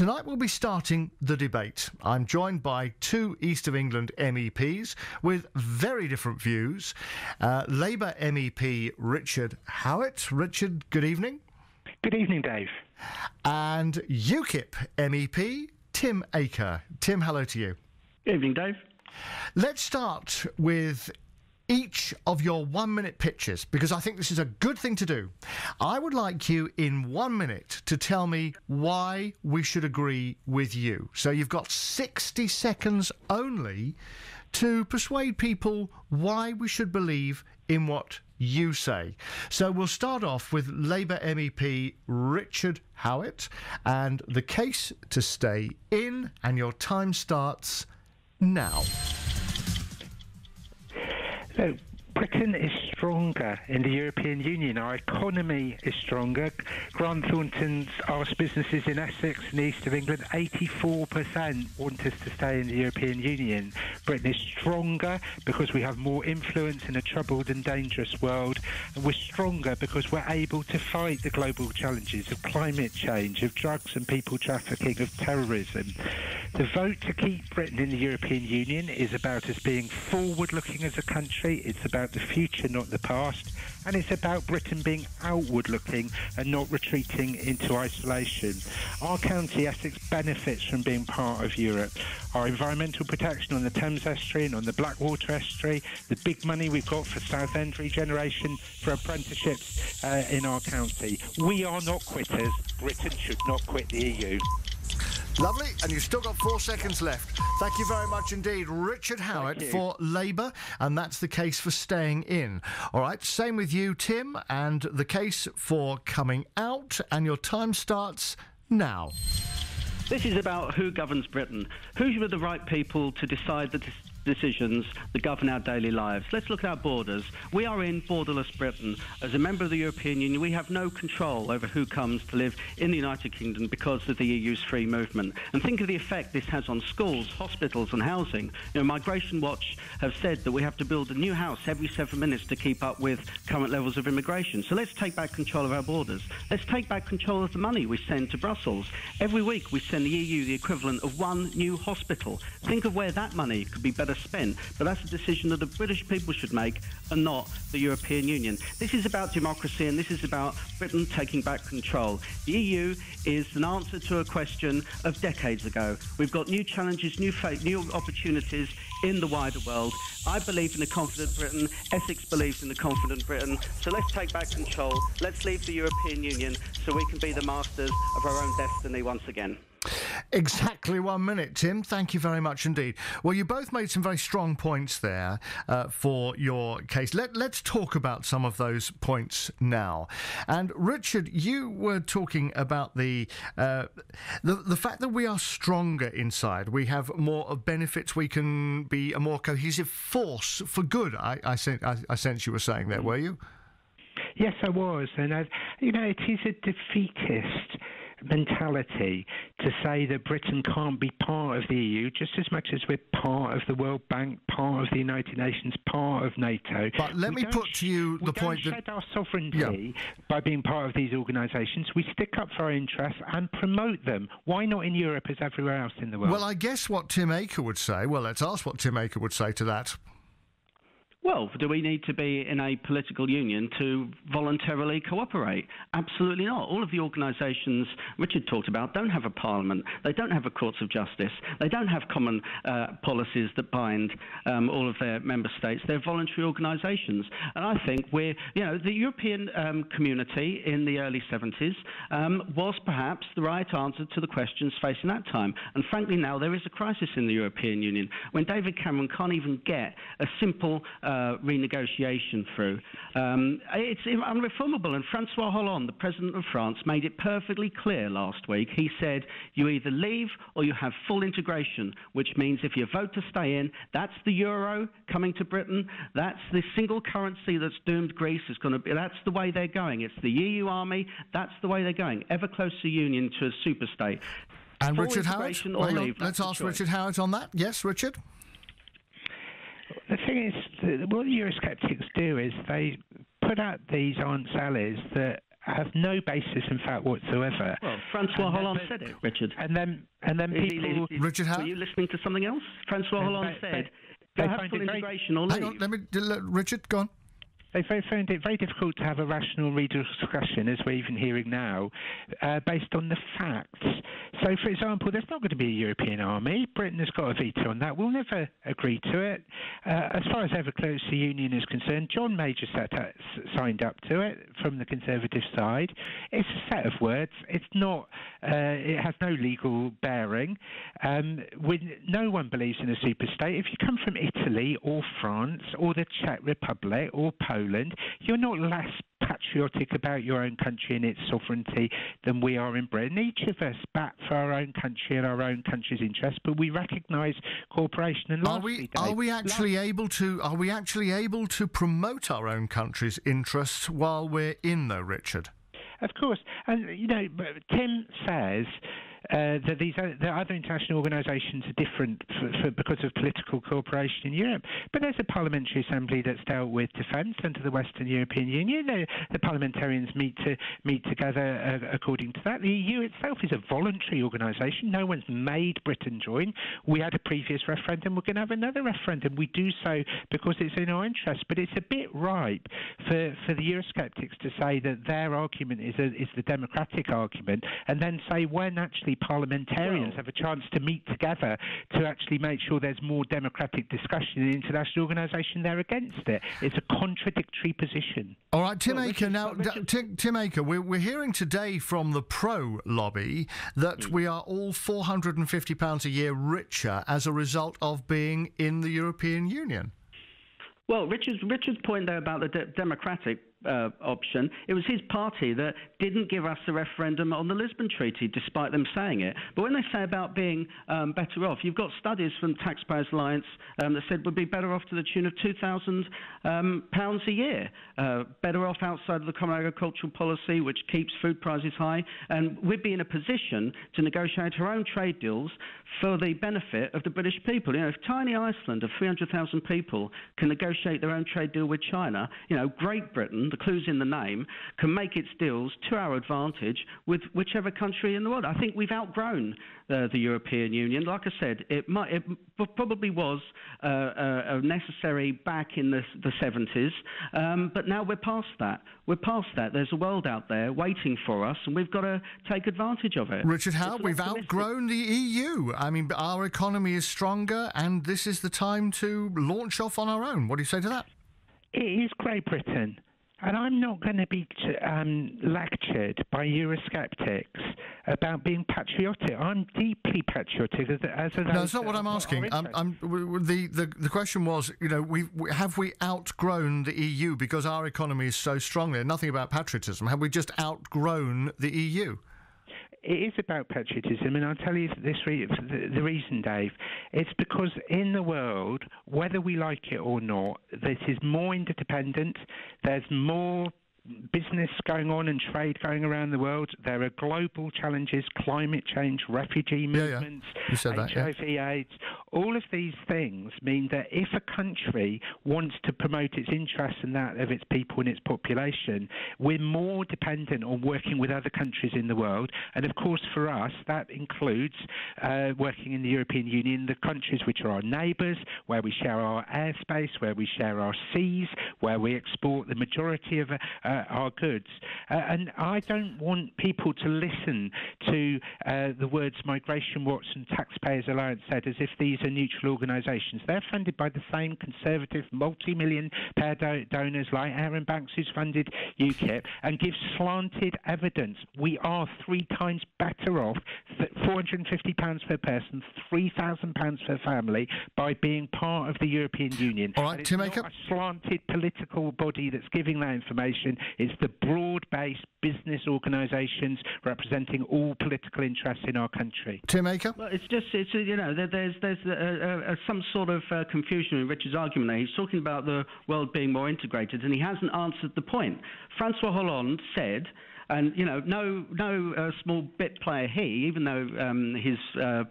Tonight we'll be starting the debate. I'm joined by two East of England MEPs with very different views. Labour MEP Richard Howitt. Richard, good evening. Good evening, Dave. And UKIP MEP Tim Aker. Tim, hello to you. Good evening, Dave. Let's start with each of your 1 minute pitches, because I think this is a good thing to do. I would like you in 1 minute to tell me why we should agree with you. So you've got 60 seconds only to persuade people why we should believe in what you say. So we'll start off with Labour MEP Richard Howitt and the case to stay in, and your time starts now. So, Britain is stronger in the European Union. Our economy is stronger. Grant Thornton's asked businesses in Essex and the East of England, 84% want us to stay in the European Union. Britain is stronger because we have more influence in a troubled and dangerous world. And we're stronger because we're able to fight the global challenges of climate change, of drugs and people trafficking, of terrorism. The vote to keep Britain in the European Union is about us being forward-looking as a country. It's about the future, not the past. And it's about Britain being outward-looking and not retreating into isolation. Our county, Essex, benefits from being part of Europe. Our environmental protection on the Thames Estuary and on the Blackwater Estuary, the big money we've got for Southend regeneration, for apprenticeships in our county. We are not quitters. Britain should not quit the EU. Lovely, and you've still got 4 seconds left. Thank you very much indeed, Richard Howitt for Labour, and that's the case for staying in. All right, same with you, Tim, and the case for coming out, and your time starts now. This is about who governs Britain. Who are the right people to decide the decisions that govern our daily lives? Let's look at our borders. We are in borderless Britain. As a member of the European Union, we have no control over who comes to live in the United Kingdom because of the EU's free movement. And think of the effect this has on schools, hospitals and housing. You know, Migration Watch have said that we have to build a new house every 7 minutes to keep up with current levels of immigration. So let's take back control of our borders. Let's take back control of the money we send to Brussels. Every week we send the EU the equivalent of one new hospital. Think of where that money could be better spent, but that's a decision that the British people should make and not the European Union. This is about democracy, and this is about Britain taking back control. The EU is an answer to a question of decades ago. We've got new challenges, new opportunities in the wider world. I believe in a confident Britain. Essex believes in a confident Britain. So let's take back control. Let's leave the European Union so we can be the masters of our own destiny once again. Exactly 1 minute, Tim. Thank you very much indeed. Well, you both made some very strong points there for your case. Let's talk about some of those points now. And Richard, you were talking about the fact that we are stronger inside. We have more benefits. We can be a more cohesive force for good. I sense you were saying that, were you? Yes, I was. And, it is a defeatist mentality to say that Britain can't be part of the EU just as much as we're part of the World Bank, part of the United Nations, part of NATO. But let me put to you the point that... We don't shed our sovereignty by being part of these organisations. We stick up for our interests and promote them. Why not in Europe as everywhere else in the world? Well, I guess what Tim Aker would say... Well, let's ask what Tim Aker would say to that. Well, do we need to be in a political union to voluntarily cooperate? Absolutely not. All of the organisations Richard talked about don't have a parliament. They don't have a courts of justice. They don't have common policies that bind all of their member states. They're voluntary organisations. And I think the European community in the early 70s was perhaps the right answer to the questions facing that time. And frankly, now there is a crisis in the European Union when David Cameron can't even get a simple renegotiation through. It's unreformable, and Francois Hollande, the President of France, made it perfectly clear last week. He said, you either leave or you have full integration, which means if you vote to stay in, that's the euro coming to Britain, that's the single currency that's doomed Greece, that's the way they're going. It's the EU army, that's the way they're going. Ever closer union to a superstate. And Richard Howitt? Let's ask Richard Howitt on that. Yes, Richard? The thing is, what the Eurosceptics do is they put out these answers that have no basis in fact whatsoever. Well, Francois Hollande said it, Richard. And then people... Richard, were you listening to something else? Francois Hollande said, go have full integration or leave. Hang on, Richard, go on. They found it very difficult to have a rational discussion, as we're even hearing now, based on the facts. So, for example, there's not going to be a European army. Britain has got a veto on that. We'll never agree to it. As far as ever close the Union is concerned, John Major signed up to it from the Conservative side. It's a set of words. It's not. It has no legal bearing. No one believes in a superstate. If you come from Italy or France or the Czech Republic or Poland, you're not less patriotic about your own country and its sovereignty than we are in Britain. Each of us bat for our own country and our own country's interests, but we recognise cooperation. And are we actually able to promote our own country's interests while we're in, though, Richard? Of course, and Tim says that the other international organisations are different because of political cooperation in Europe. But there's a parliamentary assembly that's dealt with defence under the Western European Union. The parliamentarians meet together according to that. The EU itself is a voluntary organisation. No one's made Britain join. We had a previous referendum. We're going to have another referendum. We do so because it's in our interest. But it's a bit ripe for the Eurosceptics to say that their argument is the democratic argument, and then say when actually parliamentarians have a chance to meet together to actually make sure there's more democratic discussion in the international organisation, they're against it. It's a contradictory position. All right, Tim Aker. Now, Tim Aker, we're hearing today from the pro lobby that we are all £450 a year richer as a result of being in the European Union. Well, Richard's point there about the democratic option, it was his party that didn't give us the referendum on the Lisbon Treaty, despite them saying it. But when they say about being better off, you've got studies from Taxpayers Alliance that said we'd be better off to the tune of £2,000 a year, better off outside of the Common Agricultural Policy, which keeps food prices high, and we'd be in a position to negotiate our own trade deals for the benefit of the British people. If tiny Iceland of 300,000 people can negotiate their own trade deal with China, Great Britain, the clue's in the name, can make its deals to our advantage with whichever country in the world. I think we've outgrown the European Union. Like I said, it probably was necessary back in the 70s, but now we're past that. There's a world out there waiting for us, and we've got to take advantage of it. Richard Howe, we've outgrown the EU. I mean, our economy is stronger, and this is the time to launch off on our own. What do you say to that? It is Great Britain. And I'm not going to be lectured by Eurosceptics about being patriotic. I'm deeply patriotic. No, that's not what I'm asking. The question was, have we outgrown the EU because our economy is so strong there? Nothing about patriotism. Have we just outgrown the EU? It is about patriotism, and I'll tell you the reason, Dave. It's because in the world, whether we like it or not, this is more interdependent. There's more business going on and trade going around the world. There are global challenges, climate change, refugee movements, HIV, AIDS. All of these things mean that if a country wants to promote its interests and that of its people and its population, we're more dependent on working with other countries in the world. And of course, for us, that includes working in the European Union, the countries which are our neighbours, where we share our airspace, where we share our seas, where we export the majority of our goods. And I don't want people to listen to the words Migration Watch and Taxpayers Alliance said as if these are neutral organisations. They're funded by the same conservative multi-million pair donors like Aaron Banks, who's funded UKIP, and gives slanted evidence. We are 3 times better off, £450 per person, £3,000 per family, by being part of the European Union. All right, Tim Aker. It's not a slanted political body that's giving that information. It's the broad-based business organisations representing all political interests in our country. Tim Aker? Well, there's some sort of confusion in Richard's argument there. He's talking about the world being more integrated, and he hasn't answered the point. Francois Hollande said, and, no small bit player he, even though his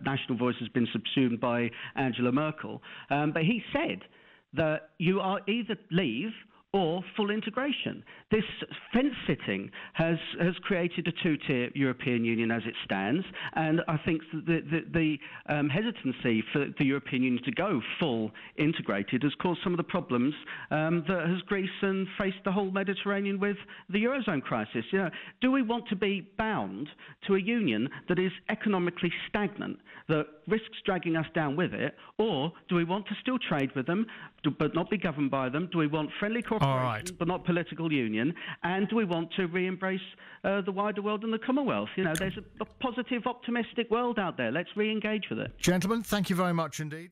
national voice has been subsumed by Angela Merkel, but he said that you are either leave or full integration. This fence-sitting has created a two-tier European Union as it stands, and I think the hesitancy for the European Union to go full integrated has caused some of the problems that has Greece and faced the whole Mediterranean with the Eurozone crisis. You know, do we want to be bound to a union that is economically stagnant, that risks dragging us down with it, or do we want to still trade with them but not be governed by them? Do we want friendly cooperation but not political union? And do we want to re-embrace the wider world and the Commonwealth? You know, there's a positive, optimistic world out there. Let's re-engage with it. Gentlemen, thank you very much indeed.